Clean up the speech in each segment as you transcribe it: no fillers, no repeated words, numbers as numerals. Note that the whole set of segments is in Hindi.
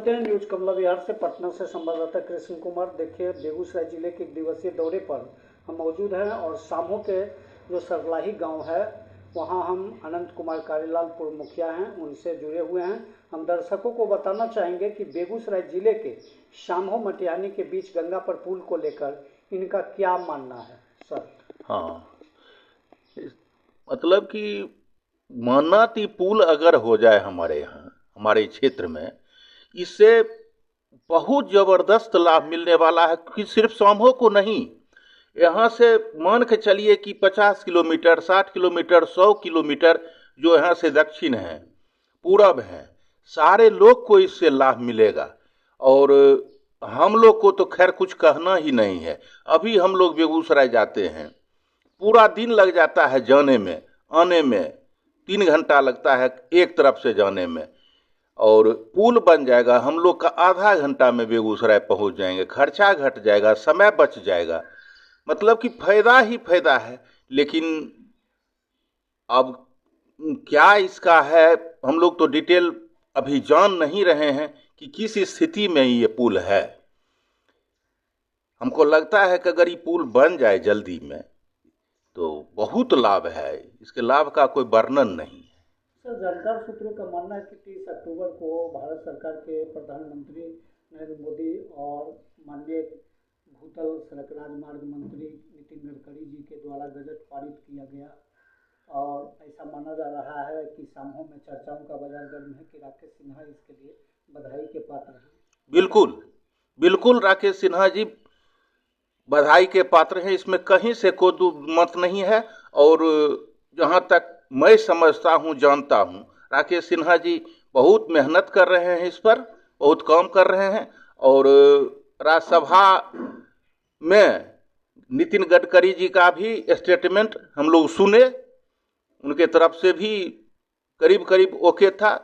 होते हैं न्यूज कमला विहार से। पटना से संवाददाता कृष्ण कुमार। देखिए, बेगूसराय जिले के एक दिवसीय दौरे पर हम मौजूद हैं और सामो के जो सरलाही गांव है वहां हम अनंत कुमार कारीलाल पूर्व मुखिया हैं, उनसे जुड़े हुए हैं। हम दर्शकों को बताना चाहेंगे कि बेगूसराय जिले के सामो मटिहानी के बीच गंगा पर पुल को लेकर इनका क्या मानना है सर? हाँ, मतलब कि मानती पुल अगर हो जाए हमारे यहाँ, हमारे क्षेत्र में, इससे बहुत ज़बरदस्त लाभ मिलने वाला है कि सिर्फ समूह को नहीं, यहाँ से मान के चलिए कि 50 किलोमीटर, 60 किलोमीटर, 100 किलोमीटर जो यहाँ से दक्षिण है, पूरब है, सारे लोग को इससे लाभ मिलेगा। और हम लोग को तो खैर कुछ कहना ही नहीं है। अभी हम लोग बेगूसराय जाते हैं, पूरा दिन लग जाता है जाने में, आने में 3 घंटा लगता है एक तरफ से जाने में, और पुल बन जाएगा, हम लोग का आधा घंटा में बेगूसराय पहुंच जाएंगे, खर्चा घट जाएगा, समय बच जाएगा, मतलब कि फायदा ही फायदा है। लेकिन अब क्या इसका है, हम लोग तो डिटेल अभी जान नहीं रहे हैं कि किस स्थिति में ये पुल है। हमको लगता है कि अगर ये पुल बन जाए जल्दी में तो बहुत लाभ है, इसके लाभ का कोई वर्णन नहीं है। सर, जानकार सूत्रों का मानना है कि 30 अक्टूबर को भारत सरकार के प्रधानमंत्री नरेंद्र मोदी और माननीय भूतल सड़क राजमार्ग मंत्री नितिन गडकरी जी के द्वारा बजट पारित किया गया और ऐसा माना जा रहा है कि सामो में चर्चाओं का बाजार गर्म है कि राकेश सिन्हा इसके लिए बधाई के पात्र हैं। बिल्कुल बिल्कुल, राकेश सिन्हा जी बधाई के पात्र हैं, इसमें कहीं से कोई मत नहीं है। और जहाँ तक मैं समझता हूँ, जानता हूँ, राकेश सिन्हा जी बहुत मेहनत कर रहे हैं, इस पर बहुत काम कर रहे हैं। और राज्यसभा में नितिन गडकरी जी का भी स्टेटमेंट हम लोग सुने, उनके तरफ से भी करीब करीब ओके था।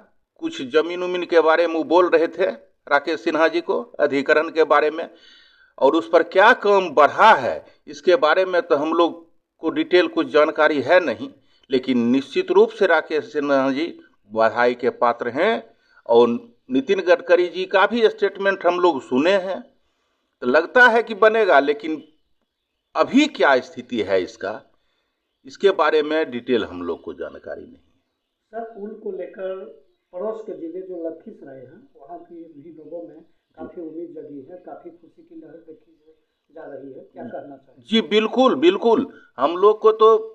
कुछ जमीन उमीन के बारे में वो बोल रहे थे राकेश सिन्हा जी को, अधिकरण के बारे में, और उस पर क्या काम बढ़ा है इसके बारे में तो हम लोग को डिटेल कुछ जानकारी है नहीं। लेकिन निश्चित रूप से राकेश सिन्हा जी बधाई के पात्र हैं। और नितिन गडकरी जी का भी स्टेटमेंट हम लोग सुने हैं, तो लगता है कि बनेगा। लेकिन अभी क्या स्थिति है इसका, इसके बारे में डिटेल हम लोग को जानकारी नहीं। सर, पुल को लेकर पड़ोस के जिले जो लखीसराय हैं वहाँ की भी लोगों में काफ़ी उम्मीद जगी है, काफ़ी खुशी की लहर देखी जा रही है, क्या करना चाहिए? जी बिल्कुल बिल्कुल, हम लोग को तो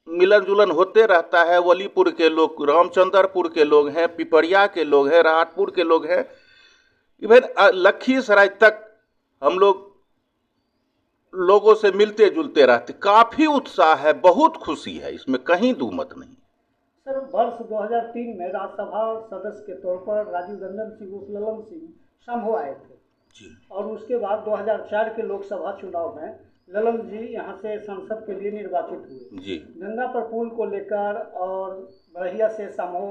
मिलन जुलन होते रहता है। वलीपुर के लोग, रामचंद्रपुर के लोग हैं, पिपरिया के लोग हैं, राहतपुर के लोग हैं, इवन लखीसराय तक हम लोग लोगों से मिलते जुलते रहते। काफ़ी उत्साह है, बहुत खुशी है, इसमें कहीं दो मत नहीं। सर, वर्ष 2003 में राज्यसभा सदस्य के तौर पर राजीव रंजन सिंह उर्फ ललन सिंह सामो आए थे जी। और उसके बाद 2004 के लोकसभा चुनाव में ललन जी यहाँ से संसद के लिए निर्वाचित हुए जी। गंगा पर पुल को लेकर और बरहिया से सामो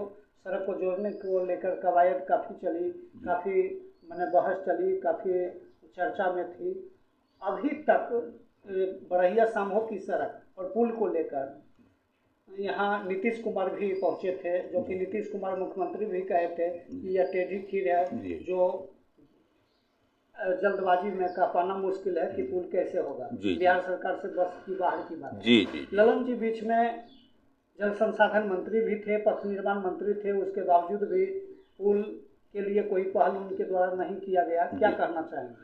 सड़क को जोड़ने को लेकर कवायद काफ़ी चली, काफ़ी बहस चली, काफ़ी चर्चा में थी। अभी तक बरहिया सामो की सड़क और पुल को लेकर यहाँ नीतीश कुमार भी पहुँचे थे, जो कि नीतीश कुमार मुख्यमंत्री भी कहे थे कि यह टेढ़ी खीर है जो जल्दबाजी में कह पाना मुश्किल है कि पुल कैसे होगा। बिहार सरकार से बस की बाहर की बात है। ललन जी बीच में जल संसाधन मंत्री भी थे, पथ निर्माण मंत्री थे, उसके बावजूद भी पुल के लिए कोई पहल उनके द्वारा नहीं किया गया, क्या करना चाहेंगे?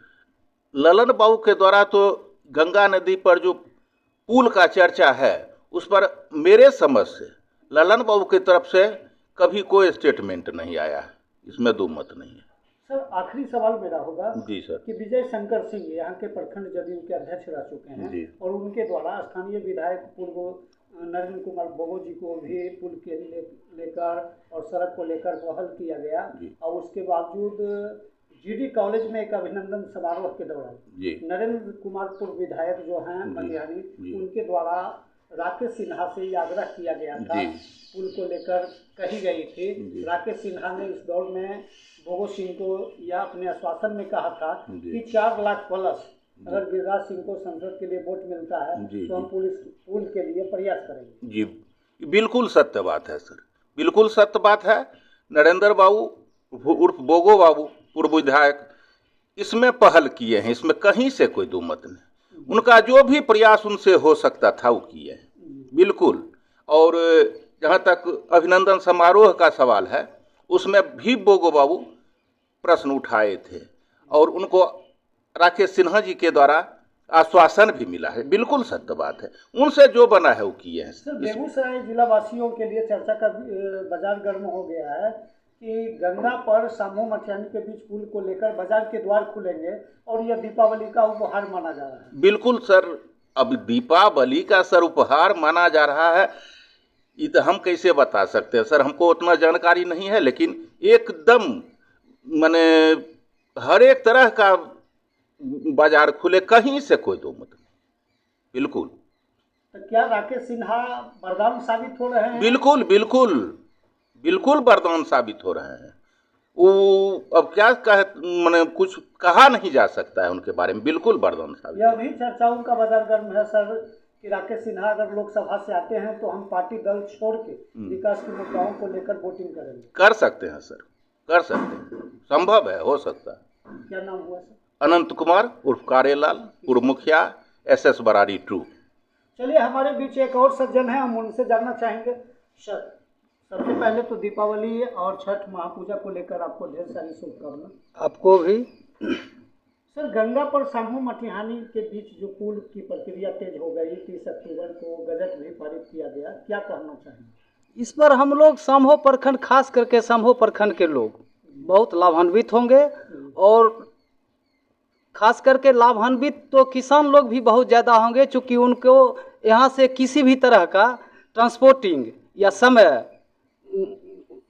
ललन बाबू के द्वारा तो गंगा नदी पर जो पुल का चर्चा है उस पर मेरे समझ से ललन बाबू की तरफ से कभी कोई स्टेटमेंट नहीं आया है, इसमें दो मत नहीं है। सर, आखिरी सवाल मेरा होगा जी सर, कि विजय शंकर सिंह यहाँ के प्रखंड जदयू के अध्यक्ष रह चुके हैं और उनके द्वारा स्थानीय विधायक पूर्व नरेंद्र कुमार बोगो जी को भी पुल के लेकर और सड़क को लेकर पहल किया गया और उसके बावजूद जीडी कॉलेज में एक अभिनंदन समारोह के दौरान नरेंद्र कुमार पूर्व विधायक जो हैं मटिहानी, उनके द्वारा राकेश सिन्हा से ये आग्रह किया गया था, पुल को लेकर कही गई थी। राकेश सिन्हा ने इस दौर में बोगो सिंह को या अपने आश्वासन में कहा था कि 4 लाख प्लस अगर गिरिराज सिंह को संसद के लिए वोट मिलता है तो हम पुल के लिए प्रयास करेंगे। जी बिल्कुल सत्य बात है सर, बिल्कुल सत्य बात है। नरेंद्र बाबू उर्फ बोगो बाबू पूर्व विधायक इसमें पहल किए हैं, इसमें कहीं से कोई दो मत नहीं। उनका जो भी प्रयास उनसे हो सकता था वो किए हैं बिल्कुल। और जहाँ तक अभिनंदन समारोह का सवाल है, उसमें भी बोगो बाबू प्रश्न उठाए थे और उनको राकेश सिन्हा जी के द्वारा आश्वासन भी मिला है। बिल्कुल सत्य बात है, उनसे जो बना है वो किए हैं। सर, बेगूसराय जिला वासियों के लिए चर्चा का बाजार गर्म हो गया है कि गंगा पर सामू मटियानी के बीच पुल को लेकर बाजार के द्वार खुलेंगे और यह दीपावली का उपहार माना जा रहा है। बिल्कुल सर, अब दीपावली का सर उपहार माना जा रहा है, ये तो हम कैसे बता सकते हैं सर, हमको उतना जानकारी नहीं है। लेकिन एकदम माने हर एक तरह का बाजार खुले, कहीं से कोई दो मत नहीं। बिल्कुल। तो क्या राकेश सिन्हा वरदान साबित हो रहे हैं? बिल्कुल बिल्कुल बिल्कुल वरदान साबित हो रहे हैं। वो अब क्या कहे, माने कुछ कहा नहीं जा सकता है उनके बारे में। बिल्कुल वरदान साबित। यह भी चर्चाओं का बाजार गर्म है सर कि राकेश सिन्हा अगर लोकसभा से आते हैं तो हम पार्टी दल छोड़ के विकास के मुद्दाओं को लेकर वोटिंग करेंगे। कर सकते हैं सर, कर सकते हैं, संभव है, हो सकता है। क्या नाम हुआ सर? अनंत कुमार उर्फ कारेलाल, पूर्व मुखिया, SS बरारी 2। चलिए, हमारे बीच एक और सज्जन हैं, हम उनसे जानना चाहेंगे। सर, सबसे पहले तो दीपावली और छठ महापूजा को लेकर आपको ढेर सारी शुभकामनाएं। आपको भी। सर, गंगा पर सामू मटिहानी के बीच जो पुल की प्रक्रिया तेज हो गई, 30 अक्टूबर को गजट भी पारित किया गया, क्या कहना चाहेंगे? इस पर हम लोग समहो प्रखंड, खास करके समहो प्रखंड के लोग बहुत लाभान्वित होंगे। और खास करके लाभान्वित तो किसान लोग भी बहुत ज़्यादा होंगे, चूँकि उनको यहाँ से किसी भी तरह का ट्रांसपोर्टिंग या समय,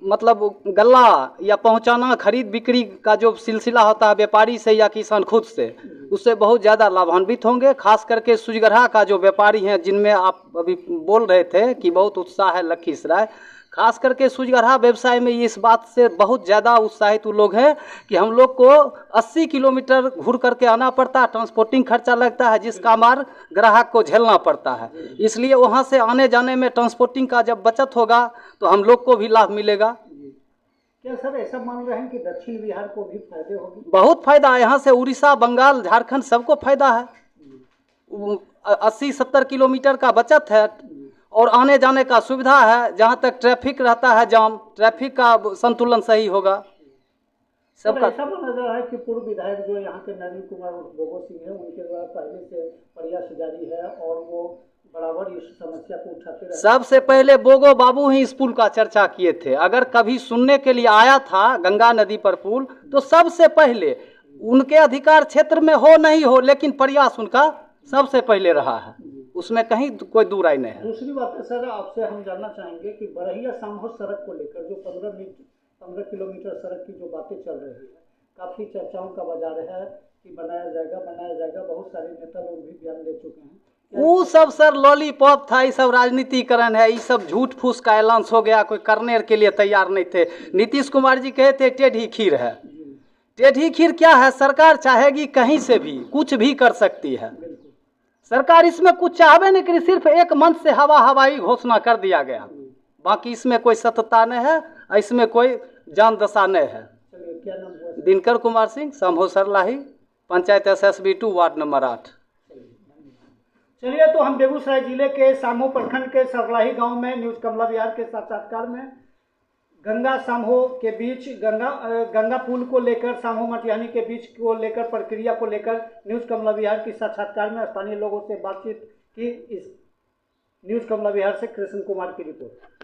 मतलब गल्ला या पहुँचाना, खरीद बिक्री का जो सिलसिला होता है व्यापारी से या किसान खुद से, उससे बहुत ज़्यादा लाभान्वित होंगे। खास करके सुजगढ़ा का जो व्यापारी हैं, जिनमें आप अभी बोल रहे थे कि बहुत उत्साह है लखीसराय, खास करके सुजगढ़ा व्यवसाय में इस बात से बहुत ज़्यादा उत्साहित लोग हैं कि हम लोग को 80 किलोमीटर घूर करके आना पड़ता है, ट्रांसपोर्टिंग खर्चा लगता है, जिसका मार ग्राहक को झेलना पड़ता है। इसलिए वहाँ से आने जाने में ट्रांसपोर्टिंग का जब बचत होगा तो हम लोग को भी लाभ मिलेगा। क्या सर ऐसा मान रहे हैं कि दक्षिण बिहार को भी फायदे होगी? बहुत फायदा है, यहाँ से उड़ीसा, बंगाल, झारखंड सबको फायदा है। 80-70 किलोमीटर का बचत है और आने जाने का सुविधा है। जहाँ तक ट्रैफिक रहता है जाम, ट्रैफिक का संतुलन सही होगा सबका। ऐसा माना जा रहा है कि पूर्व विधायक जो यहाँ के नरेंद्र कुमार बोगो सिंह है, उनके द्वारा पहले से प्रयास जारी है और वो बराबर इस समस्या को उठाते रहे। सबसे पहले बोगो बाबू ही इस पुल का चर्चा किए थे। अगर कभी सुनने के लिए आया था गंगा नदी पर पुल, तो सबसे पहले उनके अधिकार क्षेत्र में हो नहीं हो, लेकिन प्रयास उनका सबसे पहले रहा है, उसमें कहीं कोई दूर आई नहीं है। दूसरी बात है सर, आपसे हम जानना चाहेंगे कि बरहिया सामहो सड़क को लेकर जो 15 किलोमीटर सड़क की जो बातें चल रही है, काफ़ी चर्चाओं का बाजार है कि बनाया जाएगा। बहुत सारे नेता लोग भी बयान दे चुके हैं। वो सब सर लॉलीपॉप था, ये सब राजनीतिकरण है, ये सब झूठ फूस का ऐलान हो गया, कोई करने के लिए तैयार नहीं थे। नीतीश कुमार जी कहे थे टेढ़ी खीर है। टेढ़ी खीर क्या है? सरकार चाहेगी कहीं से भी कुछ भी कर सकती है। सरकार इसमें कुछ चाहबे नहीं करी, सिर्फ एक मंच से हवाई घोषणा कर दिया गया, बाकी इसमें कोई सत्यता नहीं है, इसमें कोई जान दशा नहीं है। क्या नाम हुआ? Dinkar Kumar Singh, Samho Sarlahi, panchayat SSB 2 ward number 8। चलिए, तो हम बेगूसराय जिले के सामहो प्रखंड के सरलाही गांव में न्यूज कमला विहार के साक्षात्कार में गंगा सामहो के बीच गंगा पुल को लेकर, सामहो मटिहानी के बीच को लेकर, प्रक्रिया को लेकर न्यूज कमला विहार की साक्षात्कार में स्थानीय लोगों से बातचीत की। इस न्यूज कमला विहार से कृष्ण कुमार की रिपोर्ट।